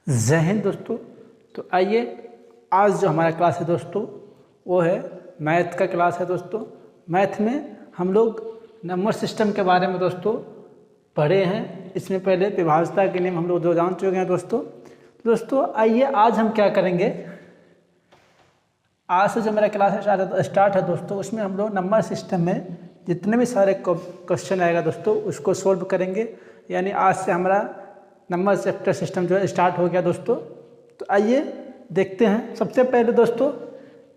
जय हिंद दोस्तों। तो आइए आज जो हमारा क्लास है दोस्तों वो है मैथ का क्लास है दोस्तों। मैथ में हम लोग नंबर सिस्टम के बारे में दोस्तों पढ़े हैं। इसमें पहले विभाज्यता के नियम हम लोग जान चुके हैं दोस्तों आइए आज हम क्या करेंगे। आज से जो मेरा क्लास स्टार्ट है दोस्तों, उसमें हम लोग नंबर सिस्टम में जितने भी सारे क्वेश्चन आएगा दोस्तों उसको सोल्व करेंगे। यानी आज से हमारा नंबर चैप्टर सिस्टम जो है स्टार्ट हो गया दोस्तों। तो आइए देखते हैं। सबसे पहले दोस्तों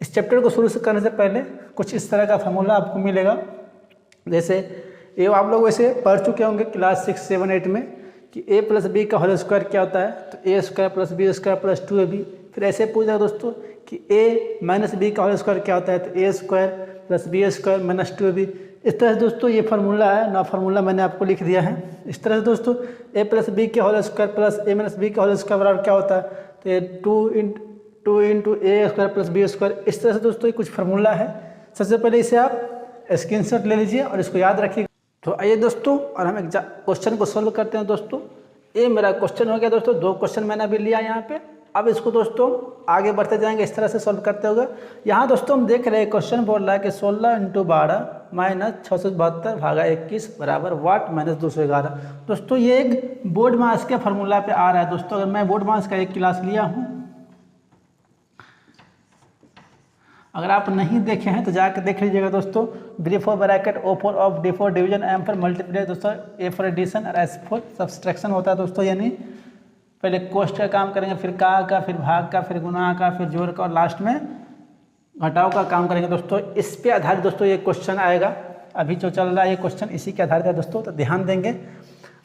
इस चैप्टर को शुरू से करने से पहले कुछ इस तरह का फार्मूला आपको मिलेगा। जैसे ये आप लोग वैसे पढ़ चुके होंगे क्लास 6, 7, 8 में कि a प्लस बी का होल स्क्वायर क्या होता है, तो a square plus B square plus 2ab। फिर ऐसे पूछा दोस्तों कि a माइनस बी का होल स्क्वायर क्या होता है, तो a square plus B square minus 2ab। इस तरह से दोस्तों ये फार्मूला है ना, फार्मूला मैंने आपको लिख दिया है। इस तरह से दोस्तों a प्लस बी के whole square plus a minus B का होल स्क्वायर बराबर क्या होता है, तो ये 2 into A square plus B square. इस तरह से दोस्तों ये कुछ फार्मूला है। सबसे पहले इसे आप स्क्रीनशॉट ले लीजिए और इसको याद रखिए। तो आइए दोस्तों और हम एक क्वेश्चन को सॉल्व करते हैं दोस्तों। ये मेरा क्वेश्चन हो गया दोस्तों, 2 क्वेश्चन मैंने अभी लिया यहाँ पे। अब इसको दोस्तों आगे बढ़ते जाएंगे इस तरह से सॉल्व करते हुए। यहाँ दोस्तों हम देख रहे हैं क्वेश्चन बोल रहा है कि 16 इंटू 12 माइनस 672 भागा 21 बराबर वाट माइनस 211। दोस्तों ये एक बोर्ड मास के फार्मूला पे आ रहा है दोस्तों। अगर मैं बोर्ड मास का एक क्लास लिया हूँ, अगर आप नहीं देखे हैं तो जाकर देख लीजिएगा दोस्तों। B for bracket, O for of, D for division, M for multiply दोस्तों, A फॉर एडिशन और S फॉर सब्सट्रैक्शन होता है दोस्तों। यानी पहले कोष्ठ का काम करेंगे, फिर का, फिर भाग का, फिर गुणा का, फिर जोड़ का और लास्ट में घटाव का काम करेंगे दोस्तों। इस पे आधारित दोस्तों ये क्वेश्चन आएगा। अभी जो चल रहा है ये क्वेश्चन इसी के आधारित है दोस्तों, तो ध्यान देंगे।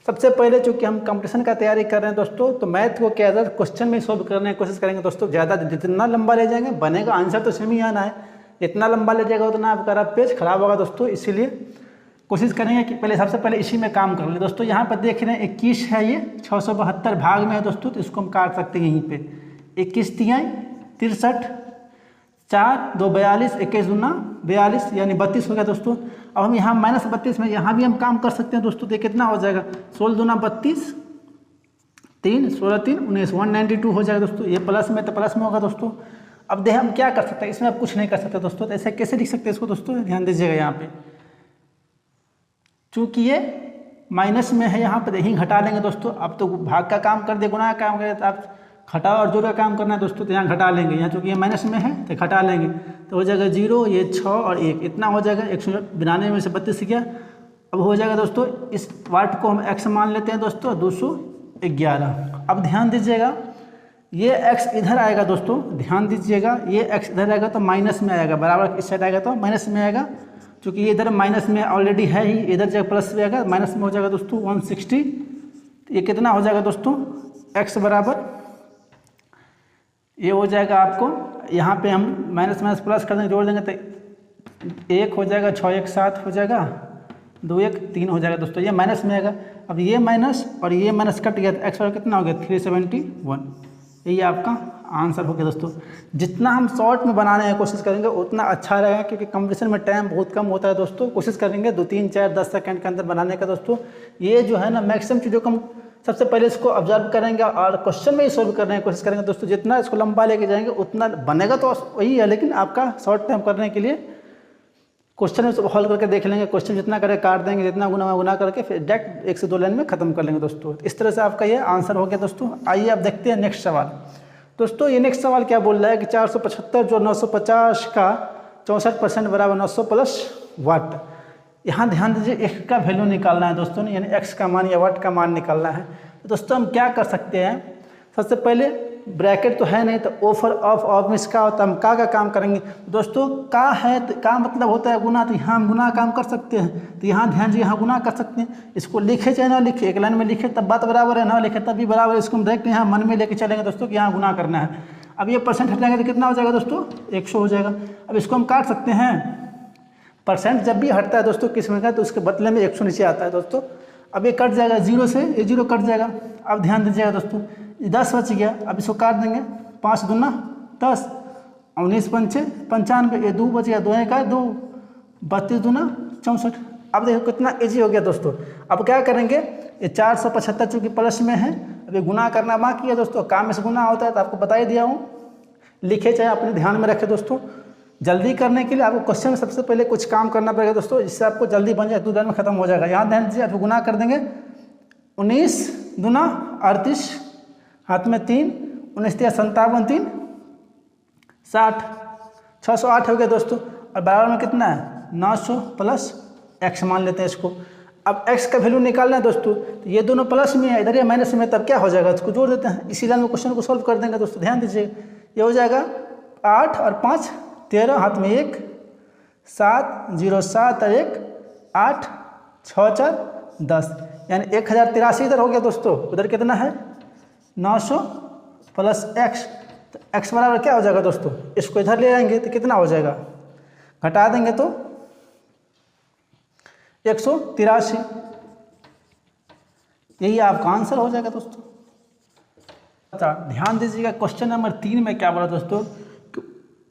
सबसे पहले चूंकि हम कंपटीशन का तैयारी कर रहे हैं दोस्तों, तो मैथ को क्या है क्वेश्चन में सॉल्व करने की कोशिश करेंगे दोस्तों। ज़्यादा जितना लंबा ले जाएंगे बनेगा, आंसर तो सेम ही आना है। जितना लंबा ले जाएगा उतना आपका पेज खराब होगा दोस्तों। इसीलिए कोशिश करेंगे कि पहले सबसे पहले इसी में काम कर ले दोस्तों। यहाँ पर देख रहे हैं 21 है, ये 672 भाग में है दोस्तों, तो इसको हम काट सकते हैं यहीं पे। 21 तिहाई 63, 4 2 42, 21 दूना 42 यानी 32 हो गया दोस्तों। अब हम यहाँ माइनस 32 में यहाँ भी हम काम कर सकते हैं दोस्तों। तो कितना हो जाएगा, 16 दूना 32, 3 16 3 19, 192 हो जाएगा दोस्तों। ये प्लस में तो प्लस में होगा दोस्तों। अब देखें हम क्या कर सकते हैं, इसमें आप कुछ नहीं कर सकते दोस्तों। तो ऐसे कैसे लिख सकते हैं इसको दोस्तों, ध्यान दीजिएगा। यहाँ पे चूँकि ये माइनस में है, यहाँ पर यहीं घटा लेंगे दोस्तों। अब तो भाग का काम कर दिए, गुणा का काम कर, तो आप घटाओ और जोड़ का काम करना है दोस्तों, तो यहाँ घटा लेंगे। यहाँ चूँकि ये माइनस में है तो घटा लेंगे, तो हो जाएगा 0, ये 6 और 1, इतना हो जाएगा। 192 में से 32 गया। अब हो जाएगा दोस्तों, इस वाट को हम x मान लेते हैं दोस्तों, 211। अब ध्यान दीजिएगा, ये x इधर आएगा दोस्तों, ध्यान दीजिएगा। ये x इधर आएगा तो माइनस में आएगा, बराबर इस साइड आएगा तो माइनस में आएगा। क्योंकि ये इधर माइनस में ऑलरेडी है ही, इधर जगह प्लस में आएगा, माइनस में हो जाएगा दोस्तों 160। तो ये कितना हो जाएगा दोस्तों, x बराबर ये हो जाएगा आपको, यहाँ पे हम माइनस माइनस प्लस कर देंगे, जोड़ देंगे तो 1 हो जाएगा, 6 1 7 हो जाएगा, 2 1 3 हो जाएगा दोस्तों। ये माइनस में आएगा। अब ये माइनस और ये माइनस कट गया, तो x बराबर कितना हो गया, 371। यही आपका आंसर हो गया दोस्तों। जितना हम शॉर्ट में बनाने की कोशिश करेंगे उतना अच्छा रहेगा, क्योंकि कंपटीशन में टाइम बहुत कम होता है दोस्तों। कोशिश करेंगे 2 3 4 10 सेकंड के अंदर बनाने का दोस्तों। ये जो है ना मैक्सिमम चीज़ों को हम सबसे पहले इसको ऑब्जर्व करेंगे और क्वेश्चन में ही सॉल्व करने की कोशिश करेंगे दोस्तों। जितना इसको लंबा लेके जाएंगे उतना बनेगा तो वही है, लेकिन आपका शॉर्ट टाइम करने के लिए क्वेश्चन में हॉल करके देख लेंगे। क्वेश्चन जितना करे काट देंगे, जितना गुना करके फिर डायरेक्ट 1 से 2 लाइन में खत्म कर लेंगे दोस्तों। इस तरह से आपका ये आंसर हो गया दोस्तों। आइए अब देखते हैं नेक्स्ट सवाल दोस्तों। ये नेक्स्ट सवाल क्या बोल रहा है कि 475 जो 950 का 64% बराबर 900 प्लस वाट। यहाँ ध्यान दीजिए, x का वैल्यू निकालना है दोस्तों, यानी x का मान या वाट का मान निकालना है। तो दोस्तों हम क्या कर सकते हैं, सबसे पहले ब्रैकेट तो है नहीं, तो ओ फॉर ऑफ में इसका होता है, हम का काम करेंगे दोस्तों। का है तो का मतलब होता है गुना, तो यहाँ हम गुना काम कर सकते हैं। तो यहाँ ध्यान दीजिए, यहाँ गुना कर सकते हैं। इसको लिखे चाहे ना लिखे, एक लाइन में लिखे तब बात बराबर है, ना लिखे तब भी बराबर है। इसको हम डायरेक्ट यहाँ मन में लेके चलेंगे दोस्तों कि यहाँ गुना करना है। अब ये परसेंट हट जाएगा तो कितना हो जाएगा दोस्तों, 100 हो जाएगा। अब इसको हम काट सकते हैं। परसेंट जब भी हटता है दोस्तों किस्म का, तो उसके बदले में 100 नीचे आता है दोस्तों। अब ये कट जाएगा 0 से, ये 0 कट जाएगा। अब ध्यान दीजिएगा दोस्तों, 10 बच गया। अब इसको काट देंगे, 5 दूना 10, 19 पंचे 95, ये 2 बच गया, 2 1 2, 32 दूना 64। अब देखो कितना ईजी हो गया दोस्तों। अब क्या करेंगे, ये 475 चूँकि प्लस में है, अभी गुना करना बाकी है दोस्तों, काम में से गुना होता है तो आपको बता ही दिया हूँ, लिखे चाहे अपने ध्यान में रखें दोस्तों। जल्दी करने के लिए आपको क्वेश्चन में सबसे पहले कुछ काम करना पड़ेगा दोस्तों, जिससे आपको जल्दी बन जाए, 2 दिन में खत्म हो जाएगा। यहाँ ध्यान दीजिए, आप गुना कर देंगे 19 दूना 38, हाथ में 3, 19 3 57, 3 60, 608 हो गया दोस्तों। और बराबर में कितना है 900 प्लस x मान लेते हैं इसको। अब x का वैल्यू निकालना है दोस्तों, तो ये दोनों प्लस में है, इधर ये माइनस में, तब क्या हो जाएगा, इसको जोड़ देते हैं, इसी लाइन में क्वेश्चन को सॉल्व कर देंगे दोस्तों। ध्यान दीजिए, ये हो जाएगा 8 और 5 13, हाथ में 1 7 0 7 और 1 8 6 4 10, यानी 1083 इधर हो गया दोस्तों। उधर कितना है 900 प्लस x, तो x बराबर क्या हो जाएगा दोस्तों, इसको इधर ले आएंगे तो कितना हो जाएगा, घटा देंगे तो 183। यही आपका आंसर हो जाएगा दोस्तों। अच्छा ध्यान दीजिएगा, क्वेश्चन नंबर 3 में क्या बोला दोस्तों,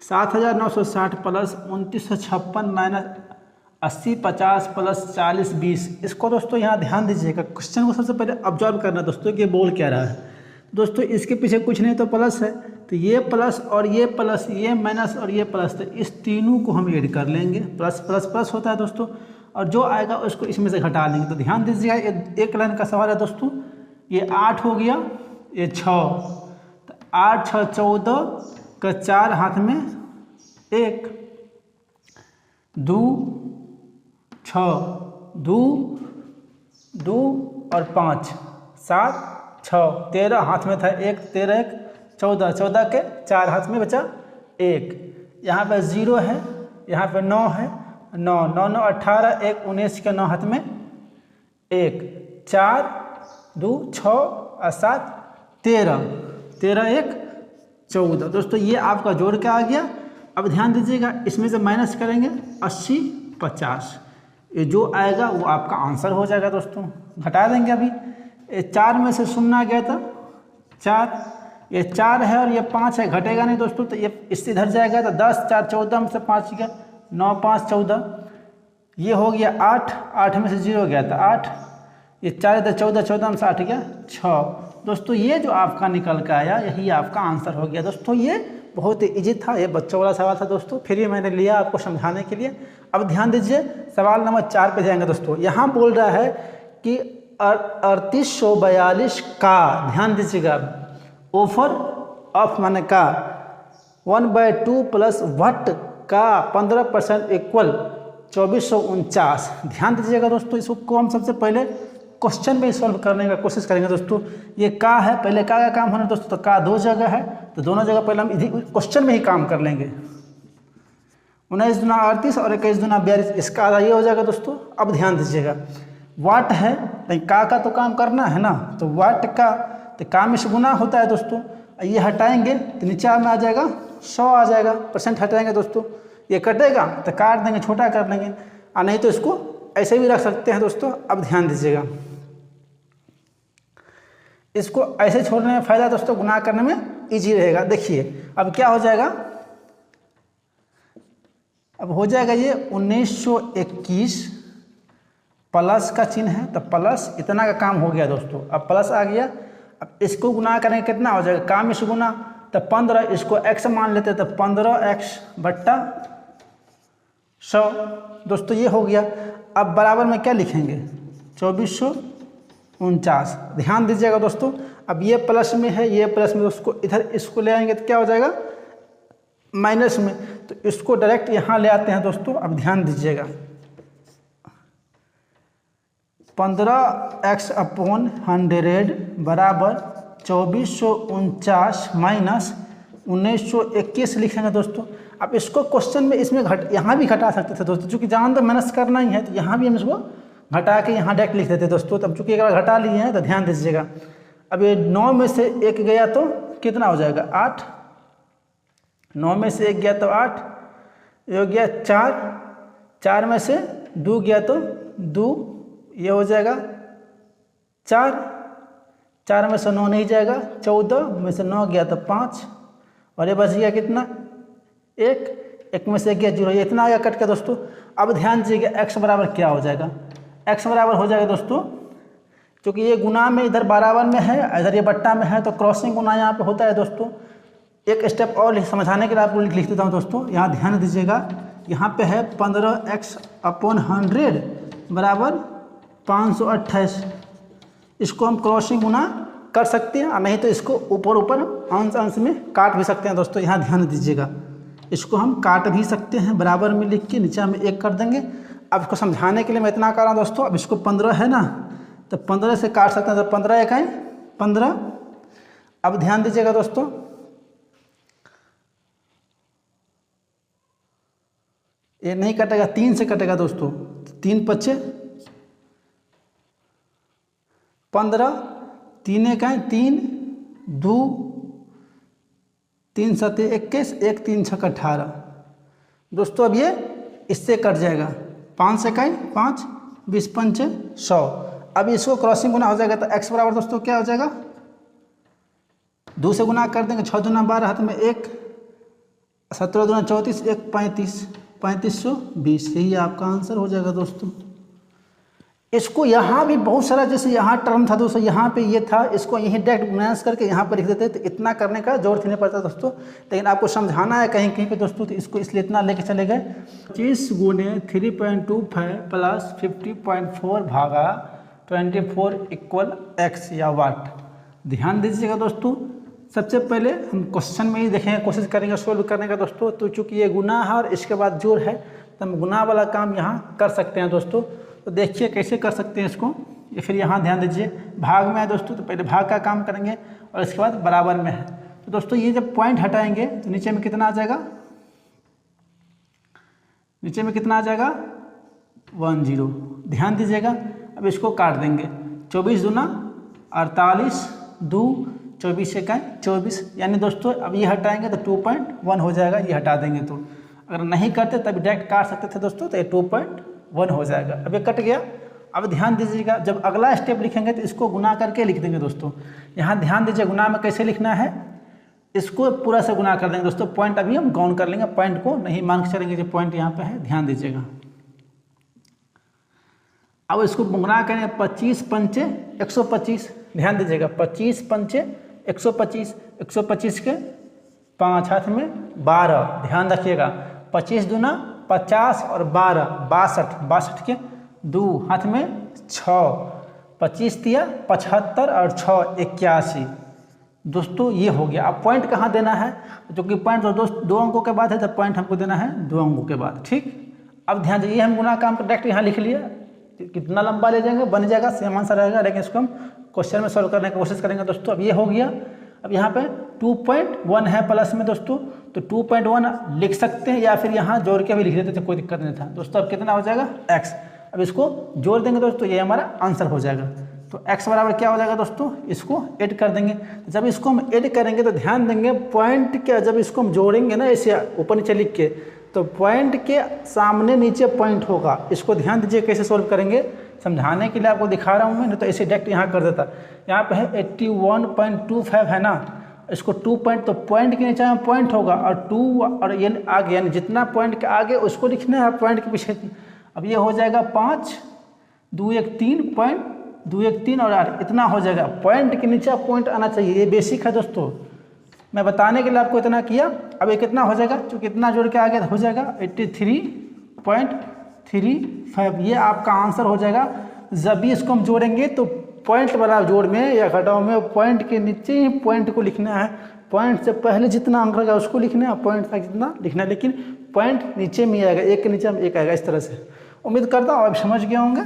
7960 प्लस 2956 माइनस 80 50 प्लस 40 20। इसको दोस्तों यहाँ ध्यान दीजिएगा, क्वेश्चन को सबसे पहले ऑब्जर्व करना दोस्तों कि बोल क्या रहा है। दोस्तों इसके पीछे कुछ नहीं तो प्लस है, तो ये प्लस और ये प्लस, ये माइनस और ये प्लस, तो इस तीनों को हम ऐड कर लेंगे, प्लस प्लस प्लस होता है दोस्तों, और जो आएगा उसको इसमें से घटा लेंगे। तो ध्यान दीजिएगा, ये एक लाइन का सवाल है दोस्तों, ये 8 हो गया, ये 6, तो 8 6 14 का 4 हाथ में 1 2 6 2 2 और 5 7 6 13 हाथ में था 1 13 1 14 14 के 4 हाथ में बचा 1, यहाँ पे 0 है, यहाँ पे 9 है, 9 9 9 18 1 19 के 9 हाथ में 1 4 2 6 और 7 13 13 1 14। दोस्तों ये आपका जोड़ के आ गया। अब ध्यान दीजिएगा, इसमें से माइनस करेंगे 80 50, ये जो आएगा वो आपका आंसर हो जाएगा दोस्तों। घटा देंगे, अभी ये 4 में से शून्य गया था 4, ये 4 है और ये 5 है, घटेगा नहीं दोस्तों, तो ये इससे इधर जाएगा, तो 10 4 14 में से 5 गया, 9 5 14, ये हो गया 8 8 में से 0 गया था 8, ये 4 इधर 14 14 में से 8 गया 6। दोस्तों ये जो आपका निकल के आया यही आपका आंसर हो गया दोस्तों। ये बहुत ही ईजी था, ये बच्चों वाला सवाल था दोस्तों, फिर ये मैंने लिया आपको समझाने के लिए। अब ध्यान दीजिए, सवाल नंबर 4 पे जाएंगे दोस्तों। यहाँ बोल रहा है कि 3842 का, ध्यान दीजिएगा, ऑफर ऑफ माने का 1/2 प्लस वट का 15% इक्वल 2449। ध्यान दीजिएगा दोस्तों, इसको हम सबसे पहले क्वेश्चन में सॉल्व करने का कोशिश करेंगे दोस्तों। ये का है, पहले का काम होना दोस्तों, तो का 2 जगह है, तो दोनों जगह पहले हम क्वेश्चन में ही काम कर लेंगे। 19 दूना 38 और 21 दूना 42, इसका आधा ये हो जाएगा दोस्तों। अब ध्यान दीजिएगा, वाट है, का तो काम करना है ना, तो वाट का, तो का में से गुना होता है दोस्तों, ये हटाएंगे तो नीचे में आ जाएगा 100 आ जाएगा, परसेंट हटाएंगे दोस्तों, ये कटेगा तो काट देंगे, छोटा कर लेंगे, और नहीं तो इसको ऐसे भी रख सकते हैं दोस्तों। अब ध्यान दीजिएगा, इसको ऐसे छोड़ने में फ़ायदा दोस्तों, गुना करने में इजी रहेगा। देखिए अब क्या हो जाएगा, अब हो जाएगा ये 1921 प्लस का चिन्ह है, तो प्लस इतना का काम हो गया दोस्तों। अब प्लस आ गया, अब इसको गुना करेंगे कितना हो जाएगा, काम में से गुना, तो 15, इसको x मान लेते तो 15x बट्टा 100 दोस्तों, ये हो गया। अब बराबर में क्या लिखेंगे 2449। ध्यान दीजिएगा दोस्तों, अब ये प्लस में है, ये प्लस में, उसको इधर इसको ले आएंगे तो क्या हो जाएगा माइनस में, तो इसको डायरेक्ट यहाँ ले आते हैं दोस्तों। अब ध्यान दीजिएगा, 15x अपॉन 100 बराबर 2449 माइनस 1921 लिखेंगे दोस्तों। अब इसको क्वेश्चन में इसमें यहाँ भी घटा सकते थे दोस्तों, चूँकि जान तो माइनस करना ही है, तो यहाँ भी हम इसको घटा के यहाँ डायरेक्ट लिख देते दोस्तों। तब चूँकि अगर घटा लिए हैं तो ध्यान दीजिएगा, अब ये 9 में से 1 गया तो कितना हो जाएगा 8, 9 में से 1 गया तो 8, ये हो गया 4, 4 में से 2 गया तो 2, ये हो जाएगा 4, 4 में से 9 नहीं जाएगा, 14 में से 9 गया तो 5, और ये बच गया कितना 1, 1 में से 1 गया 0, ये इतना आ गया कट के दोस्तों। अब ध्यान दीजिएगा, x बराबर क्या हो जाएगा, x बराबर हो जाएगा दोस्तों क्योंकि ये गुना में इधर बराबर में है, इधर ये बट्टा में है, तो क्रॉसिंग गुना यहाँ पे होता है दोस्तों। एक स्टेप और समझाने के लिए आपको लिख देता हूँ दोस्तों, यहाँ ध्यान दीजिएगा। यहाँ पे है 15x/100 बराबर 528। इसको हम क्रॉसिंग गुना कर सकते हैं, और नहीं तो इसको ऊपर ऊपर अंश अंश में काट भी सकते हैं दोस्तों। यहाँ ध्यान दीजिएगा, इसको हम काट भी सकते हैं, बराबर में लिख के नीचे हम 1 कर देंगे। अब इसको समझाने के लिए मैं इतना कर रहा हूँ दोस्तों। अब इसको 15 है ना, तो 15 से काट सकते हैं, तो 15 इकाई 15। अब ध्यान दीजिएगा दोस्तों, ये नहीं कटेगा, 3 से कटेगा दोस्तों। 3 पच्चे 15, 3 इकाई 3, 2 3 सते 21, 1 3 6 18 दोस्तों। अब ये इससे कट जाएगा, 5 से इकाई 5, 20 पंचे 100। अब इसको क्रॉसिंग गुना हो जाएगा, तो x बराबर दोस्तों क्या हो जाएगा, 2 से गुना कर देंगे, 6 दूना 12, हाथ में 1, 17 दूना 34, 1 35, 3520। यही आपका आंसर हो जाएगा दोस्तों। इसको यहाँ भी बहुत सारा, जैसे यहाँ टर्म था दोस्तों, यहाँ पे ये था, इसको यहीं डायरेक्ट माइनस करके यहाँ पर लिख देते, तो इतना करने का जरूरत नहीं पड़ता दोस्तों। लेकिन आपको समझाना है कहीं कहीं पे दोस्तों, तो इसको इसलिए इतना लेके चले गए। 25 गुने 3.25 प्लस 50.4 भागा 24 इक्वल x या वाट। ध्यान दीजिएगा दोस्तों, सबसे पहले हम क्वेश्चन में ही देखेंगे, कोशिश करेंगे सोल्व करने का दोस्तों। तो चूँकि ये गुना है और इसके बाद जोड़ है, तो हम गुना वाला काम यहाँ कर सकते हैं दोस्तों। तो देखिए कैसे कर सकते हैं इसको, या फिर यहाँ ध्यान दीजिए, भाग में है दोस्तों, तो पहले भाग का काम करेंगे और इसके बाद बराबर में है। तो दोस्तों ये जब पॉइंट हटाएंगे तो नीचे में कितना आ जाएगा, नीचे में कितना आ जाएगा 10। ध्यान दीजिएगा, अब इसको काट देंगे, 24 दूना 48, 2 24 इकाई 24, यानी दोस्तों अब ये हटाएंगे तो 2.1 हो जाएगा। ये हटा देंगे तो, अगर नहीं करते तब डायरेक्ट काट सकते थे दोस्तों, तो ये 2.1 हो जाएगा। अब ये कट गया। अब ध्यान दीजिएगा, जब अगला स्टेप लिखेंगे तो इसको गुना करके लिख देंगे दोस्तों। यहाँ ध्यान दीजिए, गुना में कैसे लिखना है, इसको पूरा से गुना कर देंगे दोस्तों। पॉइंट अभी हम गौन कर लेंगे, पॉइंट को नहीं मान के चलेंगे, जो पॉइंट यहाँ पे है, ध्यान दीजिएगा। अब इसको गुना करेंगे, 25 पंचे 125। ध्यान दीजिएगा, 25 पंचे 125, 125 के 5, हाथ में 12। ध्यान रखिएगा, 25 दूना 50 और 12 62, 62 के 2, हाथ में 6, 25 दिया 75 और 6 81 दोस्तों। ये हो गया। अब पॉइंट कहाँ देना है, जो कि पॉइंट दोस्त 2 अंकों के बाद है, तो पॉइंट हमको देना है 2 अंकों के बाद। ठीक, अब ध्यान दीजिए, हम गुना काम डायरेक्ट यहाँ लिख लिया, कितना लंबा ले जाएंगे बन जाएगा, सेम आंसर रहेगा, लेकिन इसको हम क्वेश्चन में सॉल्व करने की कोशिश करेंगे दोस्तों। अब ये हो गया। अब यहाँ पे 2.1 है प्लस में दोस्तों, तो 2.1 लिख सकते हैं, या फिर यहाँ जोड़ के भी लिख देते थे, कोई दिक्कत नहीं था दोस्तों। अब कितना हो जाएगा x। अब इसको जोड़ देंगे दोस्तों, ये हमारा आंसर हो जाएगा। तो x बराबर क्या हो जाएगा दोस्तों, इसको ऐड कर देंगे। जब इसको हम ऐड करेंगे तो ध्यान देंगे, पॉइंट के जब इसको हम जोड़ेंगे ना, ऐसे ऊपर नीचे लिख के, तो पॉइंट के सामने नीचे पॉइंट होगा। इसको ध्यान दीजिए कैसे सोल्व करेंगे, समझाने के लिए आपको दिखा रहा हूँ मैं, नहीं तो ऐसे डायरेक्ट यहाँ कर देता। यहाँ पे है 81.25 है ना, इसको 2 पॉइंट, तो पॉइंट के नीचे में पॉइंट होगा, और 2 और ये आगे, यानी जितना पॉइंट के आगे उसको लिखना है, पॉइंट के पीछे। अब ये हो जाएगा 5, 2 1 3 पॉइंट, 2 1 3 और 8, इतना हो जाएगा। पॉइंट के नीचे पॉइंट आना चाहिए, ये बेसिक है दोस्तों, मैं बताने के लिए आपको इतना किया। अब ये कितना हो जाएगा, क्योंकि इतना जोड़ के आगे हो जाएगा 83.35, ये आपका आंसर हो जाएगा। जब भी इसको हम जोड़ेंगे तो पॉइंट वाला जोड़ में या घटाव में पॉइंट के नीचे ही पॉइंट को लिखना है, पॉइंट से पहले जितना अंक रहेगा उसको लिखना है, पॉइंट तक जितना लिखना है, लेकिन पॉइंट नीचे में आएगा, एक के नीचे में एक आएगा, इस तरह से। उम्मीद करता हूँ आप समझ गए होंगे।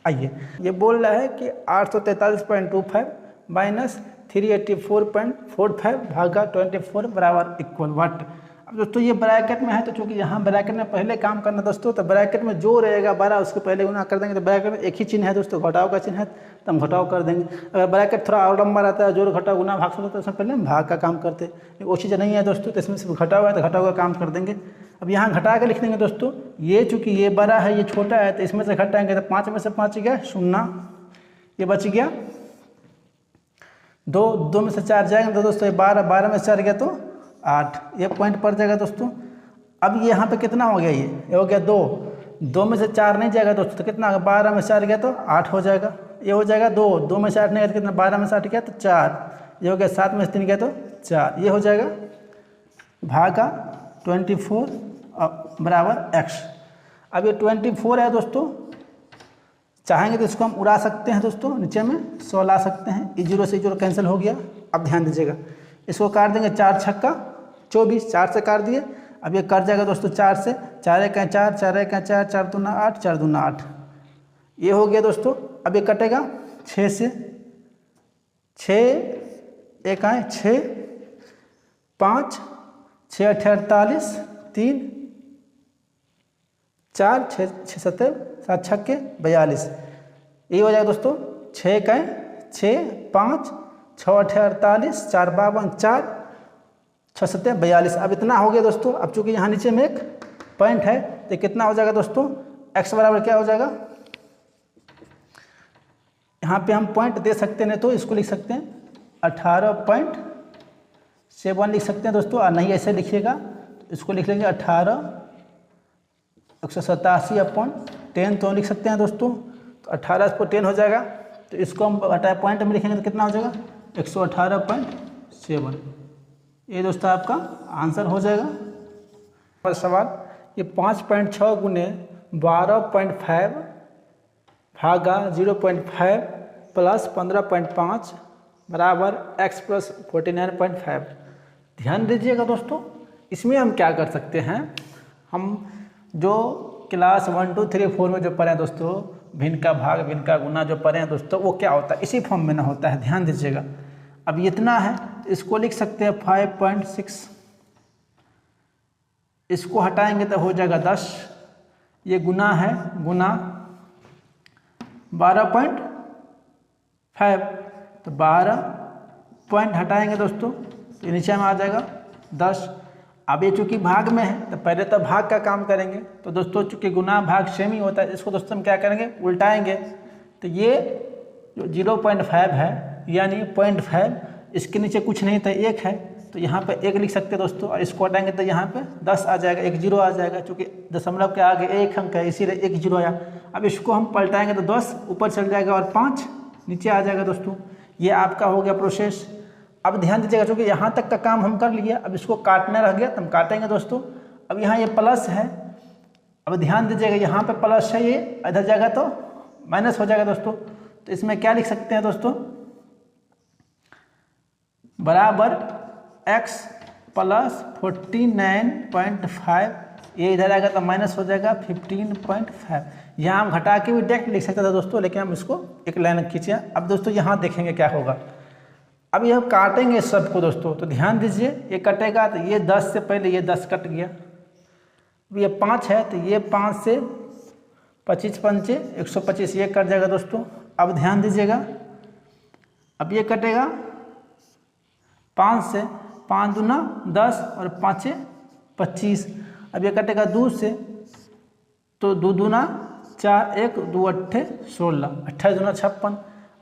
आइए, ये बोल रहा है कि 843.25 माइनस 384.45 भागा 24 बराबर इक्वल वाट। अब दोस्तों ये ब्रैकेट में है, तो चूंकि यहाँ ब्रैकेट में पहले काम करना दोस्तों, तो ब्रैकेट में जो रहेगा 12 उसके पहले गुना कर देंगे। तो ब्रैकेट में एक ही चिन्ह है दोस्तों, घटाव का चिन्ह है, तो हम घटाव कर देंगे। अगर ब्रैकेट थोड़ा और लंबा रहता है, जोड़ घटाव गुना भाग होता है, तो उसमें पहले हम भाग का काम करते हैं। वो चीज़ नहीं है दोस्तों, तो इसमें सिर्फ घटाव है, तो घटाव का काम कर देंगे। अब यहाँ घटा के लिख देंगे दोस्तों, ये चूँकि ये बड़ा है ये छोटा है, तो इसमें से घटाएंगे तो 5 में से 5 गया 0, ये बच गया 2, 2 में से 4 जाएंगे तो दोस्तों ये 12, 12 में से 4 गया तो 8, ये पॉइंट पड़ जाएगा दोस्तों। अब ये यहाँ पे कितना हो गया, ये हो गया 2, 2 में से 4 नहीं जाएगा दोस्तों, तो कितना 12 में 4 गया तो 8 हो जाएगा। ये हो जाएगा 2, 2 में से 8 निकाल कितना, 12 में से 8 गया तो 4, ये हो गया 7 में से 3 गया तो 4, ये हो जाएगा भागा 24 बराबर x। अब ये 24 है दोस्तों, चाहेंगे तो इसको हम उड़ा सकते हैं दोस्तों, नीचे में 100 ला सकते हैं, ये 0 से 0 कैंसिल हो गया। अब ध्यान दीजिएगा, इसको काट देंगे 4 छक्का 24, 4 से काट दिए। अब ये कट जाएगा दोस्तों 4 से, 4 एक 4, 4 एक 4, 4 दूना 8, 4 दूना 8, ये हो गया दोस्तों। अब ये कटेगा 6 से, 6 एक 6, 5 6 8 48, 3 4 6 7 7 छक्के 42, ये हो जाएगा दोस्तों 6 का 6, 5 6 8 48, 4 52, 4 6 7 42। अब इतना हो गया दोस्तों। अब चूंकि यहाँ नीचे में एक पॉइंट है तो कितना हो जाएगा दोस्तों, x बराबर क्या हो जाएगा, यहाँ पे हम पॉइंट दे सकते हैं, तो इसको लिख सकते हैं 18.7 लिख सकते हैं दोस्तों, और नहीं ऐसे लिखिएगा तो इसको लिख लेंगे 18/187 तो लिख सकते हैं दोस्तों। तो 18/10 हो जाएगा, तो इसको हम पॉइंट में लिखेंगे तो कितना हो जाएगा 118.7। ये दोस्तों आपका आंसर हो जाएगा। पर सवाल ये 5.6 गुने 12.5 भागा 0.5 प्लस 15.5 बराबर x प्लस 49.5। ध्यान दीजिएगा दोस्तों, इसमें हम क्या कर सकते हैं, हम जो क्लास 1 2 3 4 में जो पढ़े हैं दोस्तों, भिन्न का भाग भिन्न का गुना जो पढ़े हैं दोस्तों, वो क्या होता है, इसी फॉर्म में ना होता है। ध्यान दीजिएगा, अब इतना है तो इसको लिख सकते हैं 5.6, इसको हटाएंगे तो हो जाएगा 10, ये गुना है, गुना 12.5, तो 12 पॉइंट हटाएंगे दोस्तों तो नीचे में आ जाएगा 10। अब ये चूंकि भाग में है तो पहले तो भाग का काम करेंगे, तो दोस्तों चूंकि गुना भाग सेम ही होता है, इसको दोस्तों हम क्या करेंगे, उल्टाएंगे। तो ये जो 0.5 है यानी 0.5, इसके नीचे कुछ नहीं था, 1 है, तो यहाँ पे 1 लिख सकते हैं दोस्तों, और इसको हटाएंगे तो यहाँ पे 10 आ जाएगा, 1 0 आ जाएगा, चूँकि दशमलव के आगे 1 अंक है इसीलिए 1 0 आया। अब इसको हम पलटाएंगे तो 10 ऊपर चल जाएगा और 5 नीचे आ जाएगा दोस्तों। ये आपका हो गया प्रोसेस। अब ध्यान दीजिएगा, चूँकि यहाँ तक का काम हम कर लिए, अब इसको काटना रह गया तो हम काटेंगे दोस्तों। अब यहाँ ये प्लस है, अब ध्यान दीजिएगा यहाँ पे प्लस है, ये इधर जाएगा तो माइनस हो जाएगा दोस्तों। तो इसमें क्या लिख सकते हैं दोस्तों, बराबर x प्लस 49.5, ये इधर आएगा तो माइनस हो जाएगा 15.5। यहाँ हम घटा के भी डायरेक्ट लिख सकते थे दोस्तों, लेकिन हम इसको एक लाइन खींचे। अब दोस्तों यहाँ देखेंगे क्या होगा, अब ये हम काटेंगे सबको दोस्तों, तो ध्यान दीजिए, ये कटेगा तो ये 10 से पहले ये 10 कट गया, अब ये 5 है तो ये 5 से 25 पंचे 125, ये कट जाएगा दोस्तों। अब ध्यान दीजिएगा, अब ये कटेगा 5 से, 5 दूना 10 और 5 25, अब ये कटेगा 2 से, तो 2 दूना 4, 1 2 8 16, 28 दूना 56।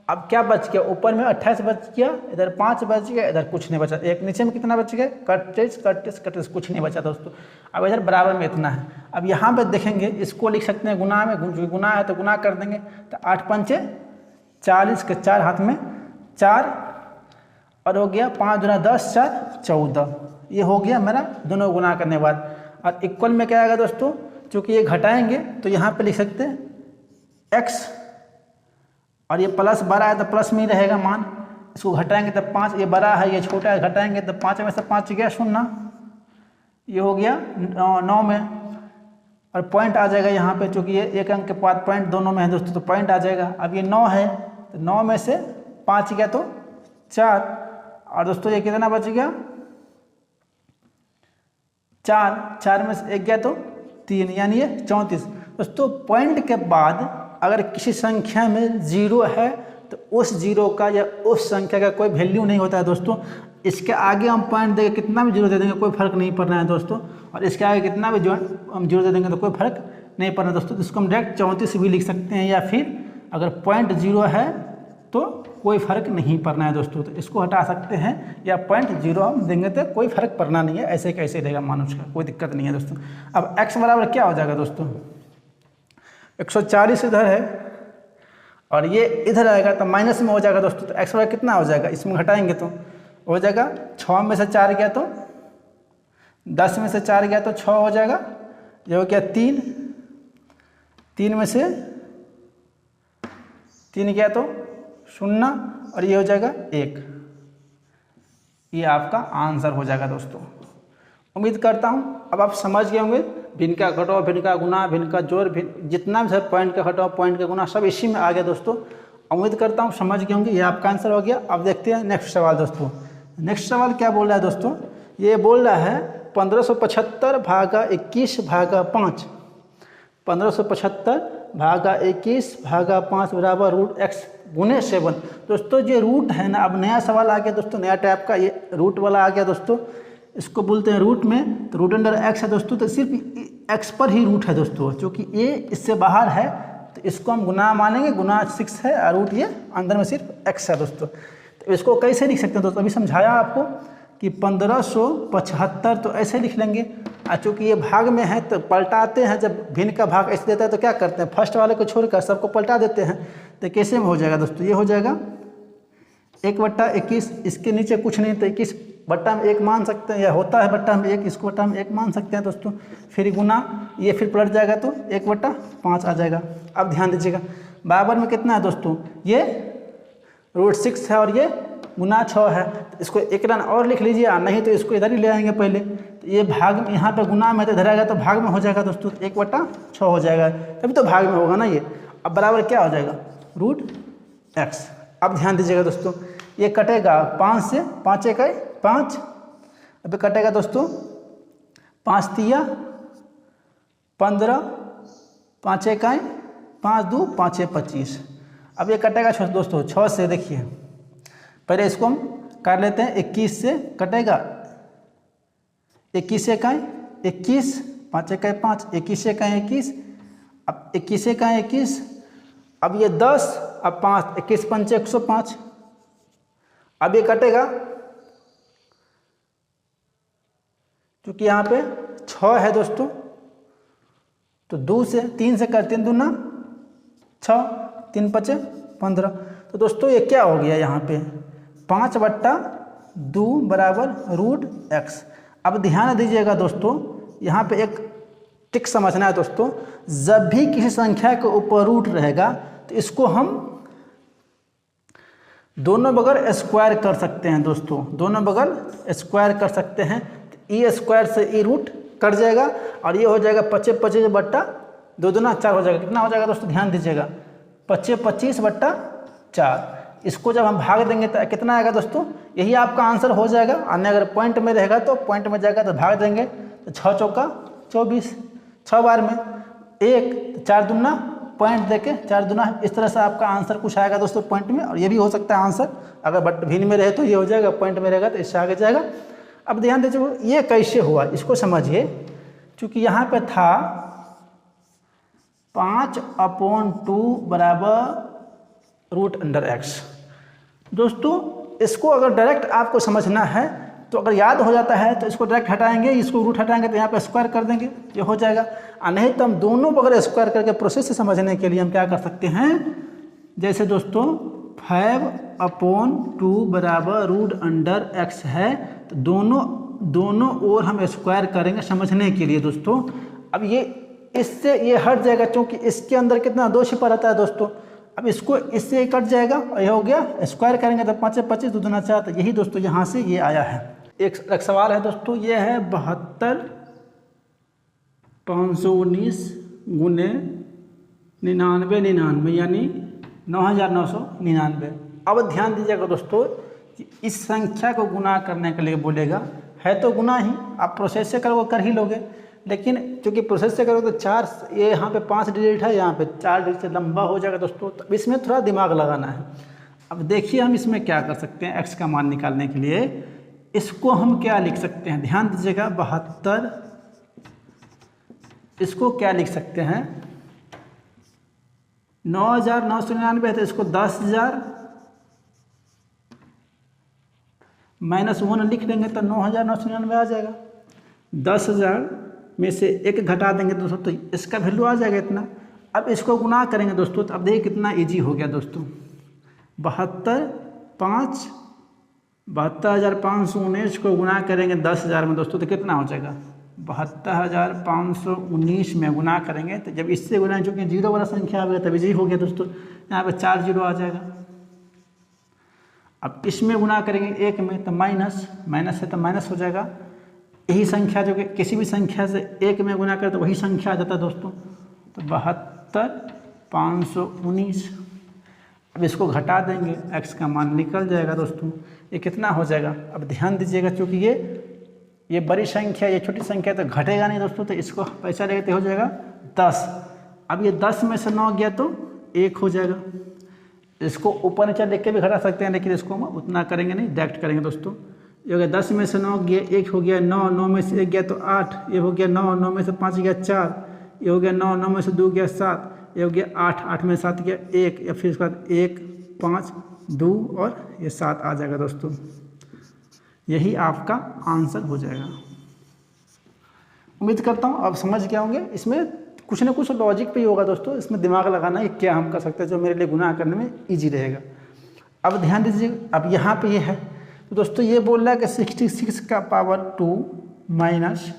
अब क्या बच गया, ऊपर में 28 बच गया, इधर 5 बच गया, इधर कुछ नहीं बचा, एक नीचे में कितना बच गया, 31 कुछ नहीं बचा दोस्तों। अब इधर बराबर में इतना है। अब यहाँ पे देखेंगे, इसको लिख सकते हैं गुना में, गुना है तो गुना कर देंगे, तो 8 पंचे 40 के 4 हाथ में 4, और हो गया 5 दूना 10 4 14, ये हो गया मेरा दोनों गुना करने के बाद। और इक्वल में क्या आएगा दोस्तों, चूँकि ये घटाएंगे तो यहाँ पे लिख सकते हैं x, और ये प्लस बड़ा है तो प्लस में ही रहेगा मान, इसको घटाएंगे तो 5, ये बड़ा है ये छोटा है, घटाएंगे तो 5 में से 5 गया 0, ये हो गया 9 में, और पॉइंट आ जाएगा यहाँ पे, चूँकि ये 1 अंक के बाद पॉइंट दोनों में है दोस्तों, तो पॉइंट आ जाएगा। अब ये 9 है तो 9 में से 5 गया तो 4, और दोस्तों ये कितना बच गया 4 में से 1 गया तो 3, यानी ये 34। दोस्तों पॉइंट के बाद अगर किसी संख्या में 0 है तो उस 0 का या उस संख्या का कोई वैल्यू नहीं होता है दोस्तों। इसके आगे हम पॉइंट देंगे, कितना भी 0 दे देंगे कोई फर्क नहीं पड़ रहा है दोस्तों, और इसके आगे कितना भी हम 0 दे देंगे तो कोई फर्क नहीं पड़ रहा है दोस्तों। तो इसको हम डायरेक्ट 34 भी लिख सकते हैं, या फिर अगर पॉइंट 0 है तो कोई फर्क नहीं पड़ना है दोस्तों, तो इसको हटा सकते हैं, या पॉइंट 0 हम देंगे तो कोई फर्क पड़ना नहीं है, ऐसे कैसे रहेगा मान उसका, कोई दिक्कत नहीं है दोस्तों। अब x बराबर क्या हो जाएगा दोस्तों, 140 इधर है और ये इधर आएगा तो माइनस में हो जाएगा दोस्तों। तो एक्स वाई कितना हो जाएगा, इसमें घटाएंगे तो हो जाएगा 6 में से 4 गया तो 10 में से 4 गया तो 6 हो जाएगा। ये हो गया 3 में से 3 गया तो 0 और ये हो जाएगा 1। ये आपका आंसर हो जाएगा दोस्तों। उम्मीद करता हूँ अब आप समझ गए होंगे। भिन्न का घटाव, भिन्न का गुना, भिन्न का जोड़, जितना भी है पॉइंट का घटाव, पॉइंट का गुना, सब इसी में आ गया दोस्तों। उम्मीद करता हूँ समझ गए होंगे। ये आपका आंसर हो गया। अब देखते हैं नेक्स्ट सवाल दोस्तों। नेक्स्ट सवाल क्या बोल रहा है दोस्तों, ये बोल रहा है 1575 भागा 21 भागा 5। 1575 भागा 21 भागा 5 बराबर रूट एक्स गुने 7। दोस्तों ये रूट है ना, अब नया सवाल आ गया दोस्तों, नया टाइप का ये रूट वाला आ गया दोस्तों। इसको बोलते हैं रूट में, तो रूट अंडर एक्स है दोस्तों। तो सिर्फ एक्स पर ही रूट है दोस्तों, क्योंकि ये इससे बाहर है तो इसको हम गुना मानेंगे, गुना 6 है और रूट ये अंदर में सिर्फ एक्स है दोस्तों। तो इसको कैसे लिख सकते हैं दोस्तों, अभी समझाया आपको कि 1575 तो ऐसे लिख लेंगे। और चूँकि ये भाग में है तो पलटाते हैं, जब भिन्न का भाग ऐसे देता है तो क्या करते हैं, फर्स्ट वाले को छोड़कर सबको पलटा देते हैं। तो कैसे में हो जाएगा दोस्तों, ये हो जाएगा 1/21। इसके नीचे कुछ नहीं तो 21 बट्टा में 1 मान सकते हैं, या होता है बट्टा में 1, इसको बट्टा में 1 मान सकते हैं दोस्तों। फिर गुना, ये फिर पलट जाएगा तो 1/5 आ जाएगा। अब ध्यान दीजिएगा बराबर में कितना है दोस्तों, ये रूट 6 है और ये गुना 6 है। तो इसको एक रन और लिख लीजिए, नहीं तो इसको इधर ही ले आएंगे पहले। तो ये भाग में, यहाँ पे गुना में तो इधर आएगा तो भाग में हो जाएगा दोस्तों, 1/6 हो जाएगा, तभी तो भाग में होगा ना ये। अब बराबर क्या हो जाएगा, रूट एक्स। अब ध्यान दीजिएगा दोस्तों, ये कटेगा 5 से, 5 1 5। अब कटेगा दोस्तों 5 3 15, 5 1 5 2 5 6 25। अब ये कटेगा दोस्तों 6 से। देखिए पहले इसको हम कर लेते हैं, 21 से कटेगा, 21 1 21, 5 1 5, 21 1 21। अब 21 1 21, अब ये 10, अब 5, 21 5 105। अब ये कटेगा, क्योंकि यहाँ पे 6 है दोस्तों, तो 2 से 3 से कर, 3 दूना 6, 3 5 15। तो दोस्तों ये क्या हो गया, यहाँ पे 5/2 बराबर रूट एक्स। अब ध्यान दीजिएगा दोस्तों, यहाँ पे एक ट्रिक समझना है दोस्तों। जब भी किसी संख्या के ऊपर रूट रहेगा तो इसको हम दोनों बगल स्क्वायर कर सकते हैं दोस्तों, दोनों बगल स्क्वायर कर सकते हैं। ई स्क्वायर से ई रूट कट जाएगा और ये हो जाएगा 25 25 बट्टा 2 दूना 4 हो जाएगा। कितना हो जाएगा दोस्तों, ध्यान दीजिएगा 25 25 बट्टा 4। इसको जब हम भाग देंगे तो कितना आएगा दोस्तों, यही आपका आंसर हो जाएगा। अन्य अगर पॉइंट में रहेगा तो पॉइंट में जाएगा तो भाग देंगे, तो 6 चौका 24, 6 बार में 1, 4 दूना पॉइंट देके 4 दूना, इस तरह से आपका आंसर कुछ आएगा दोस्तों पॉइंट में। और ये भी हो सकता है आंसर, अगर बट भिन्न में रहे तो ये हो जाएगा, पॉइंट में रहेगा तो इससे आगे जाएगा। अब ध्यान दीजिए ये कैसे हुआ, इसको समझिए। क्योंकि यहाँ पे था 5/2 बराबर रूट अंडर एक्स। दोस्तों इसको अगर डायरेक्ट आपको समझना है तो अगर याद हो जाता है तो इसको डायरेक्ट हटाएंगे, इसको रूट हटाएंगे तो यहाँ पे स्क्वायर कर देंगे, ये हो जाएगा। और नहीं तो हम दोनों बगल स्क्वायर करके प्रोसेस से समझने के लिए हम क्या कर सकते हैं, जैसे दोस्तों 5/2 बराबर रूट अंडर एक्स है, तो दोनों ओर हम स्क्वायर करेंगे समझने के लिए दोस्तों। अब ये इससे ये हट जाएगा, क्योंकि इसके अंदर कितना 2 छिपा रहता है दोस्तों। अब इसको इससे कट जाएगा और ये हो गया, स्क्वायर करेंगे तो 5 25 2 दूना 4। तो यही दोस्तों यहाँ से ये आया है। एक सवाल है दोस्तों, ये है 72 519 गुने 99 99, यानी 9999। अब ध्यान दीजिएगा दोस्तों कि इस संख्या को गुना करने के लिए बोलेगा, है तो गुना ही, आप प्रोसेस से करोगे कर ही लोगे, लेकिन चूंकि प्रोसेस से करोगे तो 4, ये यहाँ पे 5 डिजिट है, यहाँ पे 4 डिजिट से लंबा हो जाएगा दोस्तों। तो इसमें थोड़ा दिमाग लगाना है। अब देखिए हम इसमें क्या कर सकते हैं, एक्स का मान निकालने के लिए इसको हम क्या लिख सकते हैं, ध्यान दीजिएगा 72, इसको क्या लिख सकते हैं 9999 है तो इसको 10,000 -1 लिख देंगे तो 9999 आ जाएगा। 10,000 में से 1 घटा देंगे तो इसका वैल्यू आ जाएगा इतना। अब इसको गुना करेंगे दोस्तों, तो अब देखिए कितना इजी हो गया दोस्तों। 72,519 को गुना करेंगे 10,000 में दोस्तों, तो कितना हो जाएगा? 72,519 में गुना करेंगे, तो जब इससे गुना, चूँकि जीरो वाला संख्या आ गया तब इजी हो गया दोस्तों, यहाँ पे 4 जीरो आ जाएगा। अब इसमें गुना करेंगे 1 में, तो माइनस है तो माइनस हो जाएगा। यही संख्या जो कि किसी भी संख्या से 1 में गुना करें तो वही संख्या आ जाता है दोस्तों, तो 72,519। अब इसको घटा देंगे, x का मान निकल जाएगा दोस्तों। ये कितना हो जाएगा? अब ध्यान दीजिएगा, चूँकि ये बड़ी संख्या, ये छोटी संख्या तो घटेगा नहीं दोस्तों, तो इसको पैसा लेते तो हो जाएगा 10। अब ये 10 में से 9 गया तो 1 हो जाएगा। इसको ऊपर नीचे लिख के भी घटा सकते हैं, लेकिन इसको हम उतना करेंगे नहीं, डायरेक्ट करेंगे दोस्तों। ये हो गया 10 में से 9 गया 1 हो गया 9, 9 में से 1 गया तो 8, ये हो गया 9, 9 में से 5 गया 4, ये हो गया 9, 9 में से 2 गया 7, ये हो गया 8, 8 में 7 गया 1, या फिर इसके बाद 1, 5, 2 और ये 7 आ जाएगा दोस्तों। यही आपका आंसर हो जाएगा। उम्मीद करता हूँ आप समझ गए होंगे। इसमें कुछ ना कुछ लॉजिक पे ही होगा दोस्तों, इसमें दिमाग लगाना है क्या हम कर सकते हैं जो मेरे लिए गुनाह करने में ईजी रहेगा। अब ध्यान दीजिए, अब यहाँ पे ये है, तो दोस्तों ये बोल रहा है कि 66 का power 2 minus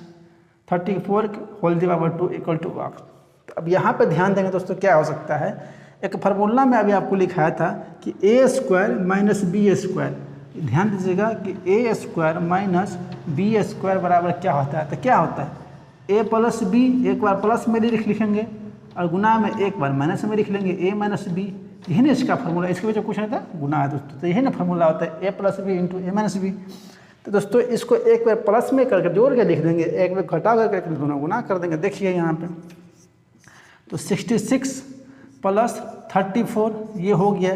34 whole the power 2 equal to 1। तो अब यहाँ पे ध्यान देंगे दोस्तों, क्या हो सकता है, एक फार्मूला में अभी आपको लिखाया था कि a square minus B square. ध्यान दीजिएगा कि a square minus B square बराबर क्या होता है, तो क्या होता है a प्लस बी, एक बार प्लस में लिखेंगे और गुना में एक बार माइनस में लिख लेंगे, a माइनस बी। यही ना इसका फार्मूला, इसके वजह कुछ नहीं था, गुना है दोस्तों। तो यही ना फार्मूला होता है a plus B into A minus B. तो दोस्तों इसको एक बार प्लस में करके जोड़ के लिख देंगे, एक बार घटा करके दोनों गुना कर देंगे। देखिए यहाँ पे तो 66 प्लस 34 ये हो गया,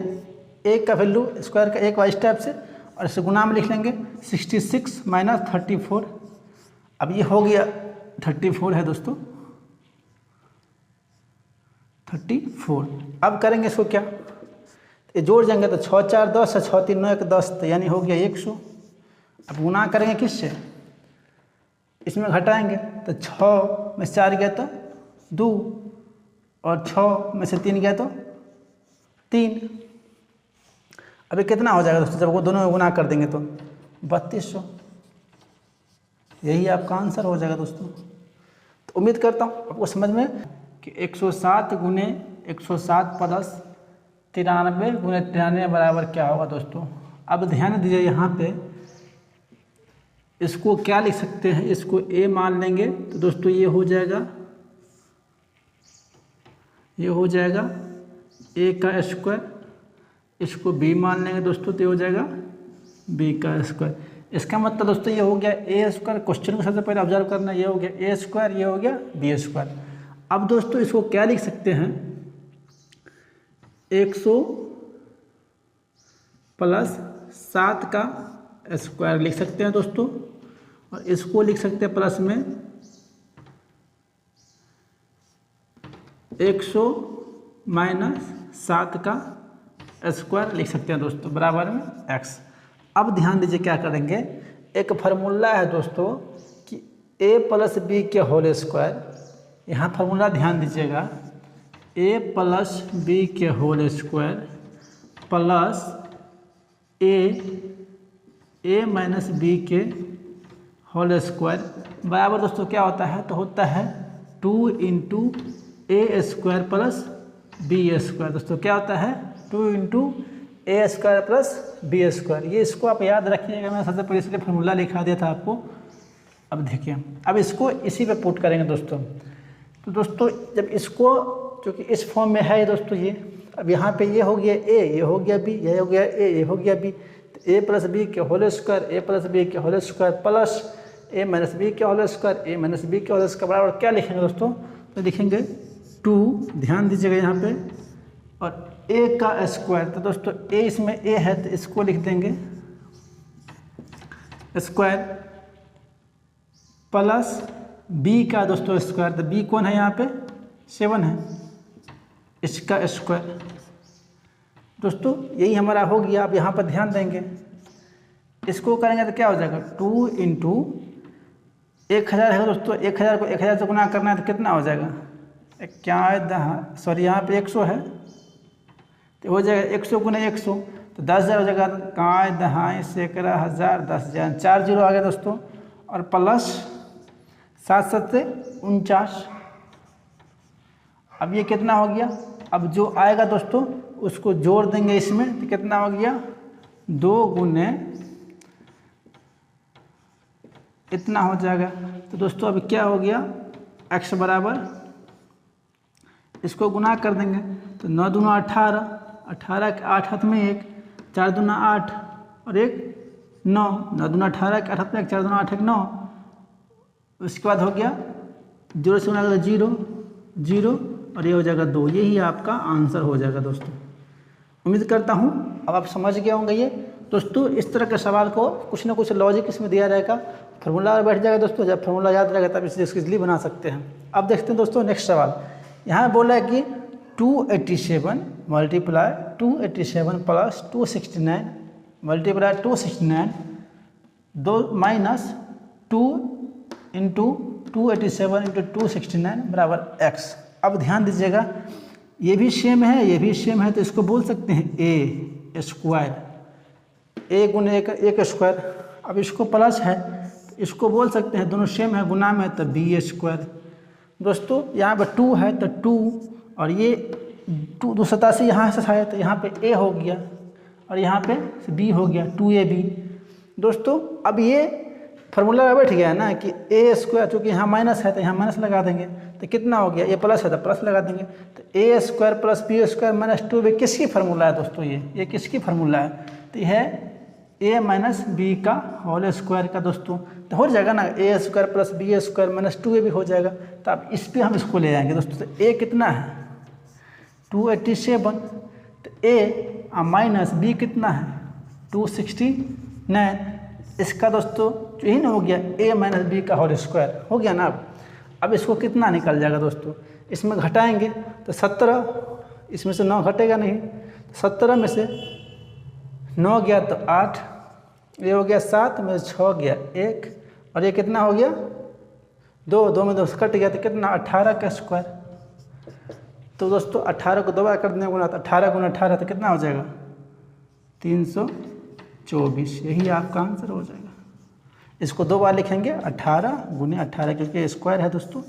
एक का वैल्यू स्क्वायर का एक बार इस टाइप से, और इसे गुना में लिख लेंगे 66 माइनस 34। अब ये हो गया 34 है दोस्तों, 34। अब करेंगे इसको क्या, ये जोड़ जाएंगे तो 6 4 10 है, 6 3 9 1 10, तो यानी हो गया 100। अब गुना करेंगे किससे, इसमें घटाएंगे तो 6 में 4 गया तो 2, और 6 में से 3 गया तो 3। अभी कितना हो जाएगा दोस्तों, जब वो दोनों में गुना कर देंगे तो 3200। यही आपका आंसर हो जाएगा दोस्तों। तो उम्मीद करता हूँ आपको समझ में कि 107 गुने 107 प्लस 93 गुने 93 बराबर क्या होगा दोस्तों। अब ध्यान दीजिए, यहाँ पे इसको क्या लिख सकते हैं, इसको a मान लेंगे तो दोस्तों ये हो जाएगा a का स्क्वायर, इसको b मान लेंगे दोस्तों तो ये हो जाएगा b का स्क्वायर। इसका मतलब दोस्तों ये हो गया a स्क्वायर, क्वेश्चन को सबसे पहले ऑब्जर्व करना, ये हो गया a स्क्वायर, ये हो गया b स्क्वायर। अब दोस्तों इसको क्या लिख सकते हैं, 100 प्लस 7 का स्क्वायर लिख सकते हैं दोस्तों, और इसको लिख सकते हैं प्लस में 100 माइनस 7 का स्क्वायर लिख सकते हैं दोस्तों, बराबर में x। अब ध्यान दीजिए क्या करेंगे, एक फार्मूला है दोस्तों कि a प्लस बी के होल स्क्वायर। यहाँ फार्मूला ध्यान दीजिएगा, a प्लस बी के whole square plus a minus B के होल स्क्वायर बराबर दोस्तों क्या होता है, तो होता है 2 into A square plus B square. दोस्तों क्या होता है, 2 into A square plus B square. ये इसको आप याद रखिएगा, मैं सबसे पहले इसलिए फार्मूला लिखा दिया था आपको। अब देखिए, अब इसको इसी पे पुट करेंगे दोस्तों। तो दोस्तों जब इसको, क्योंकि इस फॉर्म में है दोस्तों ये, अब यहाँ पे ये हो गया a, ये हो गया b, ये हो गया a, ये हो गया b, तो a प्लस बी के whole square, a plus B के whole square plus a minus B के whole square, a minus B के होल स्क्वायर बराबर क्या लिखेंगे दोस्तों, तो लिखेंगे 2, ध्यान दीजिएगा यहाँ पे, और a का स्क्वायर। तो दोस्तों a इसमें a है तो इसको लिख देंगे स्क्वायर प्लस b का दोस्तों स्क्वायर, तो b कौन है यहाँ पे, 7 है, इसका स्क्वायर। दोस्तों यही हमारा हो गया। अब यहाँ पर ध्यान देंगे, इसको करेंगे तो क्या हो जाएगा, 2 इंटू 1000 है दोस्तों, 1000 को 1000 से गुना करना है तो कितना हो जाएगा, यहाँ पे 100 है तो हो जाएगा 100 गुना 100 तो 10,000 हो जाएगा। काय दहाई सैकड़ा हज़ार 10,000 4 जीरो आ गया दोस्तों, और प्लस 7 7 49। अब ये कितना हो गया, अब जो आएगा दोस्तों उसको जोड़ देंगे इसमें तो कितना हो गया 2 गुने इतना हो जाएगा। तो दोस्तों अभी क्या हो गया x बराबर, इसको गुना कर देंगे तो 9 दूना 18, 18 के 8 हाथ में 1, 4 दूना 8 और 1 9, 9 दूना 18 के 8 हाथ में 1, 4 दूना 8 1 9। उसके बाद हो गया 0 से गुना करें 0 0 और ये हो जाएगा 2। यही आपका आंसर हो जाएगा दोस्तों। उम्मीद करता हूँ अब आप समझ गए होंगे। ये दोस्तों इस तरह के सवाल को कुछ ना कुछ लॉजिक इसमें दिया रहेगा, फार्मूला बैठ जाएगा दोस्तों। जब फार्मूला याद रहेगा तब इसे इजीली बना सकते हैं। अब देखते हैं दोस्तों नेक्स्ट सवाल। यहाँ बोला है कि 287 मल्टीप्लाई 287 प्लस 269 मल्टीप्लाई 269 दो माइनस 2 इंटू 287 इंटू 269 बराबर x। अब ध्यान दीजिएगा ये भी सेम है ये भी सेम है, तो इसको बोल सकते हैं ए स्क्वायर, ए गुने एक स्क्वायर। अब इसको प्लस है इसको बोल सकते हैं दोनों सेम है गुना में तो बी स्क्वायर। दोस्तों यहाँ पर 2 है तो 2 और ये 287 यहाँ से है तो यहाँ पे ए हो गया और यहाँ पे बी हो गया 2ab। दोस्तों अब ये फार्मूला बैठ गया ना कि ए स्क्वायर, चूँकि यहाँ माइनस है तो यहाँ माइनस लगा देंगे तो कितना हो गया, ये प्लस है तो प्लस लगा देंगे तो A square plus B square minus 2b किसकी फार्मूला है दोस्तों, ये किसकी फार्मूला है, तो यह है ए माइनस बी का होल स्क्वायर का दोस्तों। तो हो जाएगा ना A square plus B square minus 2ab हो जाएगा। तो अब इस पर हम इसको ले आएंगे दोस्तों। तो ए कितना है 287 तो ए माइनस बी कितना है 269, इसका दोस्तों जो ही ना हो गया ए माइनस बी का होल स्क्वायर हो गया ना। अब इसको कितना निकल जाएगा दोस्तों, इसमें घटाएंगे तो 17, इसमें से 9 घटेगा नहीं, 17 में से 9 गया तो 8, ये हो गया 7 में 6 गया 1 और ये कितना हो गया 2 में 2 कट गया तो कितना 18 का स्क्वायर। तो दोस्तों 18 को 2 बार कर देंगे गुना तो 18 गुना 18 तो कितना हो जाएगा 324। यही आपका आंसर हो जाएगा। इसको 2 बार लिखेंगे 18 गुने 18 क्योंकि स्क्वायर है दोस्तों।